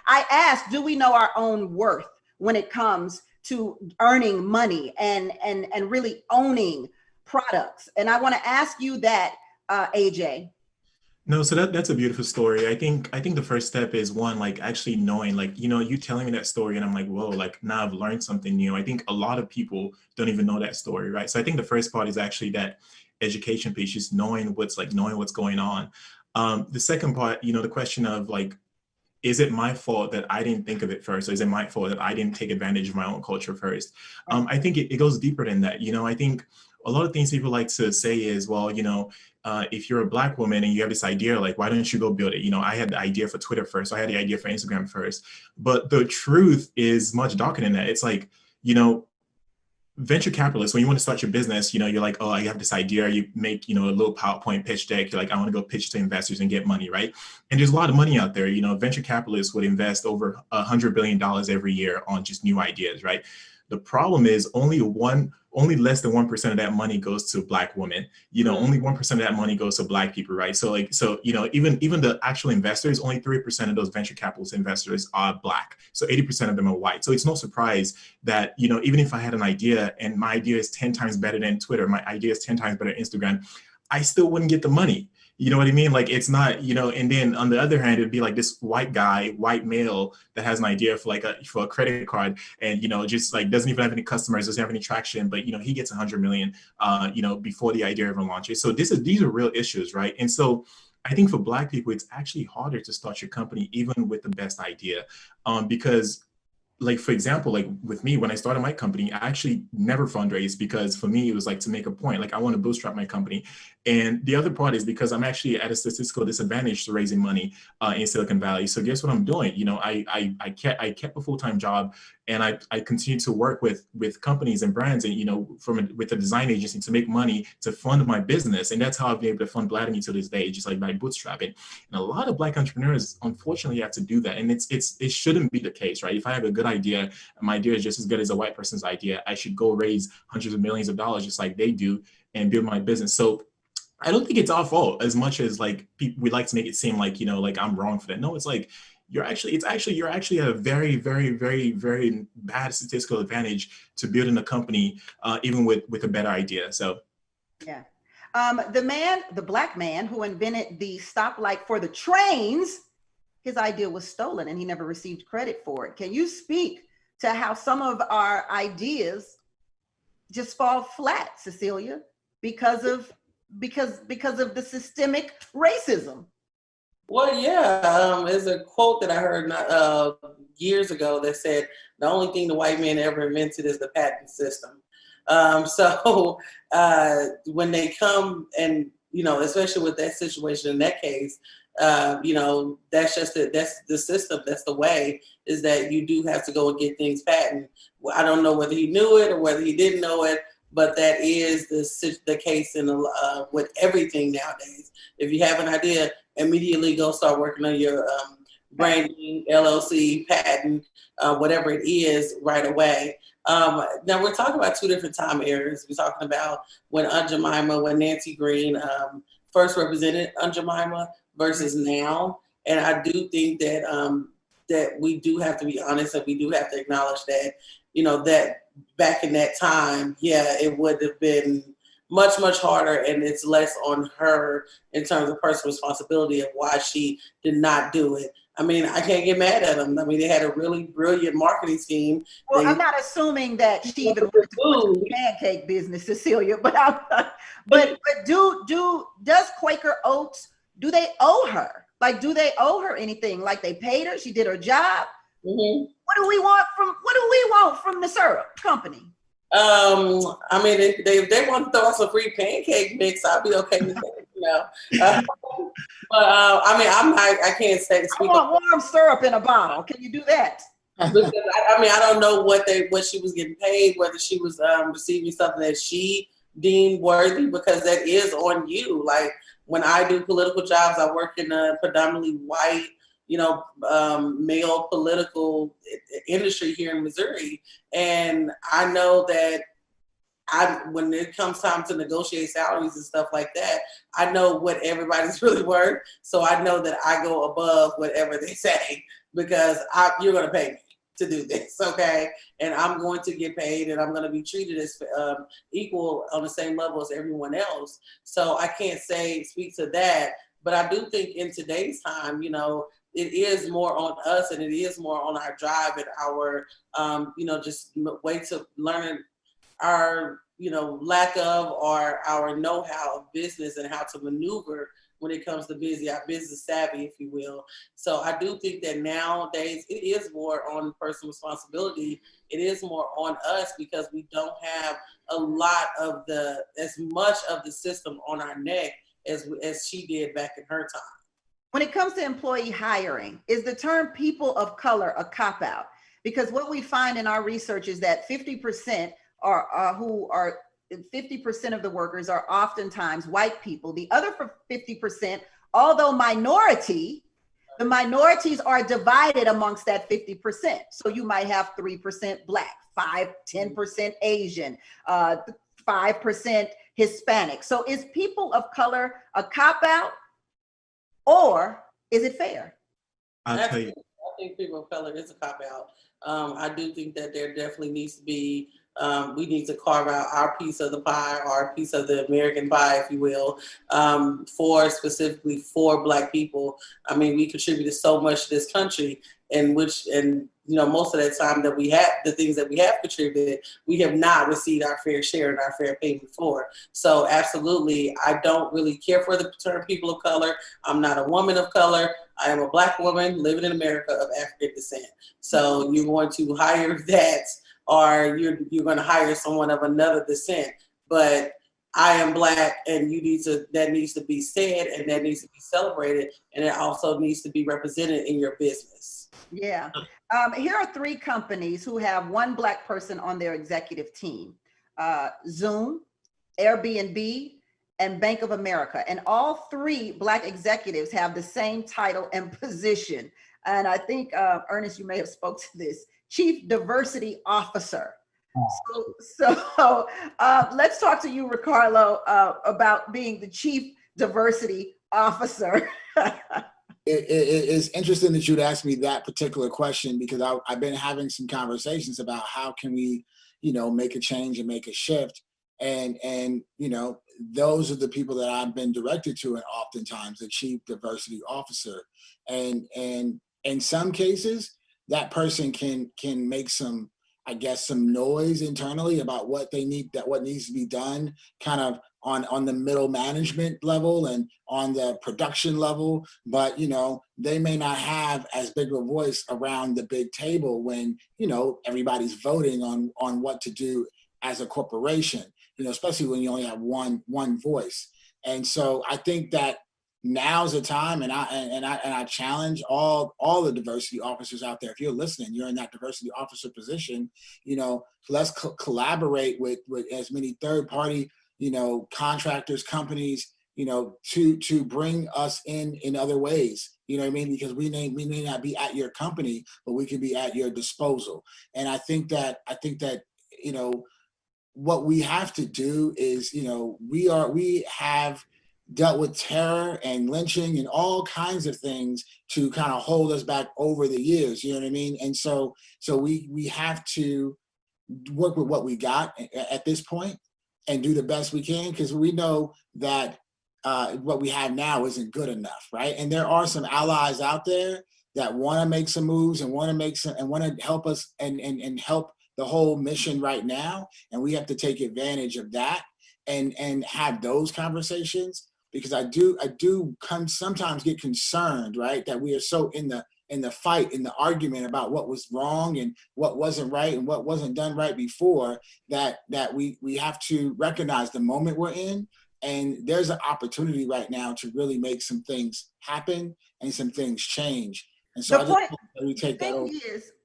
I asked, do we know our own worth when it comes to earning money and really owning products? And I want to ask you that, AJ. No, so that's a beautiful story. I think the first step is one, like actually knowing, like, you telling me that story and I'm like, whoa, like now I've learned something new. I think a lot of people don't even know that story, right? So I think the first part is actually that education piece, just knowing what's going on. The second part, the question of like, is it my fault that I didn't think of it first? Or is it my fault that I didn't take advantage of my own culture first? Right. I think it goes deeper than that. I think a lot of things people like to say is, well, if you're a Black woman and you have this idea, like, why don't you go build it? I had the idea for Twitter first. So I had the idea for Instagram first. But the truth is much darker than that. It's like, you know, venture capitalists, when you want to start your business, you're like, oh, I have this idea. You make, a little PowerPoint pitch deck. You're like, I want to go pitch to investors and get money, right? And there's a lot of money out there. Venture capitalists would invest over $100 billion every year on just new ideas, right? The problem is only less than 1% of that money goes to Black women. Only 1% of that money goes to Black people, right? So even the actual investors, only 3% of those venture capitalist investors are Black. So 80% of them are white. So it's no surprise that, even if I had an idea and my idea is 10 times better than Twitter, my idea is 10 times better than Instagram, I still wouldn't get the money. You know what I mean? Like, it's not, and then on the other hand, it'd be like this white guy, white male that has an idea for for a credit card and, just like doesn't even have any customers, doesn't have any traction, but, he gets 100 million, before the idea ever launches. So these are real issues, right? And so I think for Black people, it's actually harder to start your company, even with the best idea, because like, for example, like with me, when I started my company, I actually never fundraised because for me, it was like to make a point, like I want to bootstrap my company. And the other part is because I'm actually at a statistical disadvantage to raising money in Silicon Valley. So guess what I'm doing? I kept a full-time job and I continue to work with companies and brands and, with a design agency to make money to fund my business. And that's how I've been able to fund Vladimir to this day, just like by bootstrapping. And a lot of Black entrepreneurs, unfortunately, have to do that. And it shouldn't be the case, right? If I have a good idea, and my idea is just as good as a white person's idea, I should go raise hundreds of millions of dollars just like they do and build my business. So I don't think it's our fault as much as like we like to make it seem like, like I'm wrong for that. No, it's like you're actually at a very, very, very, very bad statistical advantage to building a company, even with a better idea. So yeah. The Black man who invented the stoplight for the trains, his idea was stolen and he never received credit for it. Can you speak to how some of our ideas just fall flat, Cecilia, because of the systemic racism? Well, yeah, there's a quote that I heard years ago that said, the only thing the white man ever invented is the patent system. So when they come and, especially with that situation in that case, that's just that's the system. That's the way, is that you do have to go and get things patent. I don't know whether he knew it or whether he didn't know it, but that is the case with everything nowadays. If you have an idea, immediately go start working on your branding, LLC, patent, whatever it is, right away. Now we're talking about two different time eras. We're talking about when Nancy Green first represented Aunt Jemima versus now. And I do think that that we do have to be honest and we do have to acknowledge that, that back in that time, yeah, it would have been much, much harder, and it's less on her in terms of personal responsibility of why she did not do it. I mean, I can't get mad at them. I mean, they had a really brilliant marketing scheme. Well, I'm not assuming that she even wanted to go into the pancake business, Cecilia, but does Quaker Oats, do they owe her? Like, do they owe her anything? Like, they paid her, she did her job. Mm-hmm. What do we want from the syrup company? I mean, if they want to throw us a free pancake mix, I'll be okay with that, But I mean, I can't say. I want warm syrup in a bottle. Can you do that? Because I don't know what she was getting paid, whether she was receiving something that she deemed worthy, because that is on you. Like, when I do political jobs, I work in a predominantly white, male political industry here in Missouri. And I know that when it comes time to negotiate salaries and stuff like that, I know what everybody's really worth. So I know that I go above whatever they say. because you're going to pay me to do this, okay? And I'm going to get paid, and I'm going to be treated as equal on the same level as everyone else. So I can't speak to that, but I do think in today's time, you know, it is more on us, and it is more on our drive and our, you know, just way to learning our, you know, lack of, or our know-how of business and how to maneuver when it comes to our business savvy, if you will. So I do think that nowadays it is more on personal responsibility. It is more on us because we don't have as much of the system on our neck as she did back in her time. When it comes to employee hiring, is the term people of color a cop-out? Because what we find in our research is that 50% who are 50% of the workers are oftentimes white people. The other 50%, although minority, the minorities are divided amongst that 50%. So you might have 3% Black, 10% Asian, 5% Hispanic. So is people of color a cop-out, or is it fair? I'll tell you. I think people of color is a cop-out. I do think that there definitely needs to be, we need to carve out our piece of the pie, our piece of the American pie, if you will, specifically for Black people. I mean, we contributed so much to this country, and you know, most of that time that we have, the things that we have contributed, we have not received our fair share and our fair payment for. So absolutely, I don't really care for the term people of color. I'm not a woman of color. I am a Black woman living in America of African descent. So you're going to hire that, or you're going to hire someone of another descent. But I am Black, and that needs to be said, and that needs to be celebrated, and it also needs to be represented in your business. Yeah. Here are 3 companies who have one Black person on their executive team: Zoom, Airbnb, and Bank of America. And all 3 Black executives have the same title and position. And I think, Ernest, you may have spoke to this: Chief Diversity Officer. So let's talk to you, RI-KARLO, about being the Chief Diversity Officer. It is interesting that you'd ask me that particular question, because I've been having some conversations about how can we, you know, make a change and make a shift. And you know, those are the people that I've been directed to, and oftentimes the Chief Diversity Officer. And in some cases, that person can make some, I guess, some noise internally about what needs to be done, kind of on the middle management level and on the production level. But, you know, they may not have as big a voice around the big table when, you know, everybody's voting on what to do as a corporation, you know, especially when you only have one voice. And so I think that now's the time, and I challenge all the diversity officers out there. If you're listening, you're in that diversity officer position, you know, let's collaborate with as many third-party, you know, contractors, companies, you know, to bring us in other ways. You know what I mean? Because we may not be at your company, but we can be at your disposal. And I think that you know, what we have to do is, you know, we have dealt with terror and lynching and all kinds of things to kind of hold us back over the years, you know what I mean? And so we have to work with what we got at this point and do the best we can, because we know that what we have now isn't good enough, right? And there are some allies out there that want to make some moves and want to help us and help the whole mission right now. And we have to take advantage of that and have those conversations, because I do sometimes get concerned, right, that we are so in the fight, in the argument about what was wrong and what wasn't right and what wasn't done right before, that we have to recognize the moment we're in. And there's an opportunity right now to really make some things happen and some things change. And so we take that over.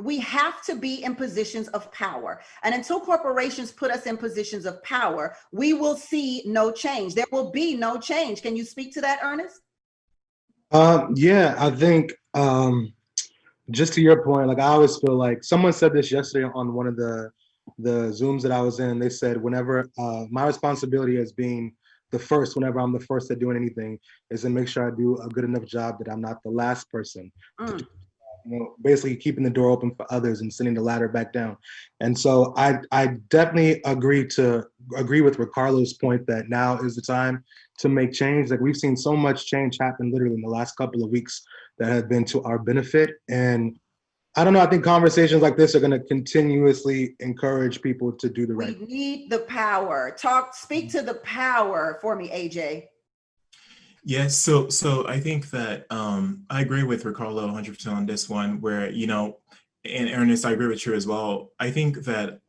We have to be in positions of power. And until corporations put us in positions of power, we will see no change. There will be no change. Can you speak to that, Ernest? Yeah, I think just to your point, like I always feel like someone said this yesterday on one of the Zooms that I was in. They said, whenever my responsibility as being the first, whenever I'm the first at doing anything, is to make sure I do a good enough job that I'm not the last person. basically keeping the door open for others and sending the ladder back down. And so I definitely agree with RI-KARLO's point that now is the time to make change. Like, we've seen so much change happen literally in the last couple of weeks that have been to our benefit. And I don't know, I think conversations like this are going to continuously encourage people to do the right thing. We need the power. Speak to the power for me, AJ. Yes, so I think that I agree with RI-KARLO 100% on this one, where, you know, and Ernest, I agree with you as well. I think that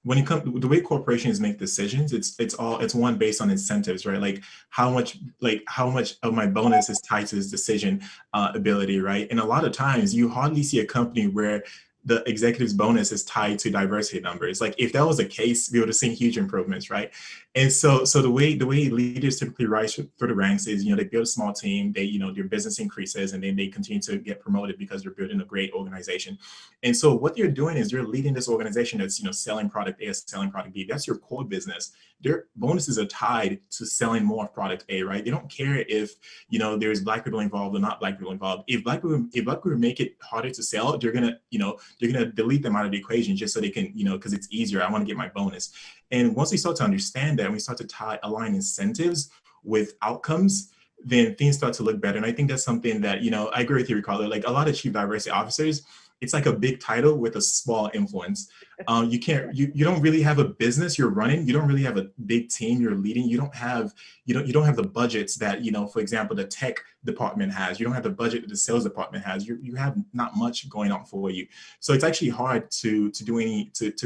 when it comes the way corporations make decisions, it's one based on incentives, right? Like how much of my bonus is tied to this decision ability, right? And a lot of times you hardly see a company where the executive's bonus is tied to diversity numbers. Like, if that was the case, we would have seen huge improvements, right? And so the way leaders typically rise through the ranks is, you know, they build a small team, they, you know, their business increases, and then they continue to get promoted because they're building a great organization. And so what you're doing is you're leading this organization that's, you know, selling product A, selling product B. That's your core business. Their bonuses are tied to selling more of product A, right? They don't care if, you know, there's Black people involved or not Black people involved. If Black people make it harder to sell, they're gonna delete them out of the equation just so they can, you know, because it's easier. I want to get my bonus. And once we start to understand that, and we start to align incentives with outcomes, then things start to look better. And I think that's something that, you know, I agree with you, RI-KARLO. Like, a lot of chief diversity officers, it's like a big title with a small influence. You don't really have a business you're running. You don't really have a big team you're leading. You don't have the budgets that, you know, for example, the tech department has. You don't have the budget that the sales department has. You have not much going on for you. So it's actually hard to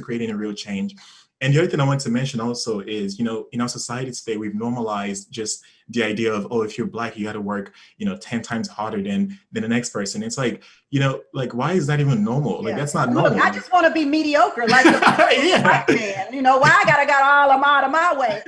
create any real change. And the other thing I want to mention also is, you know, in our society today, we've normalized just the idea of, oh, if you're Black, you got to work, you know, 10 times harder than the next person. It's like, you know, like, why is that even normal? Like, that's not normal. Look, I just want to be mediocre, like the Black man. You know, why I gotta got all them out of my way?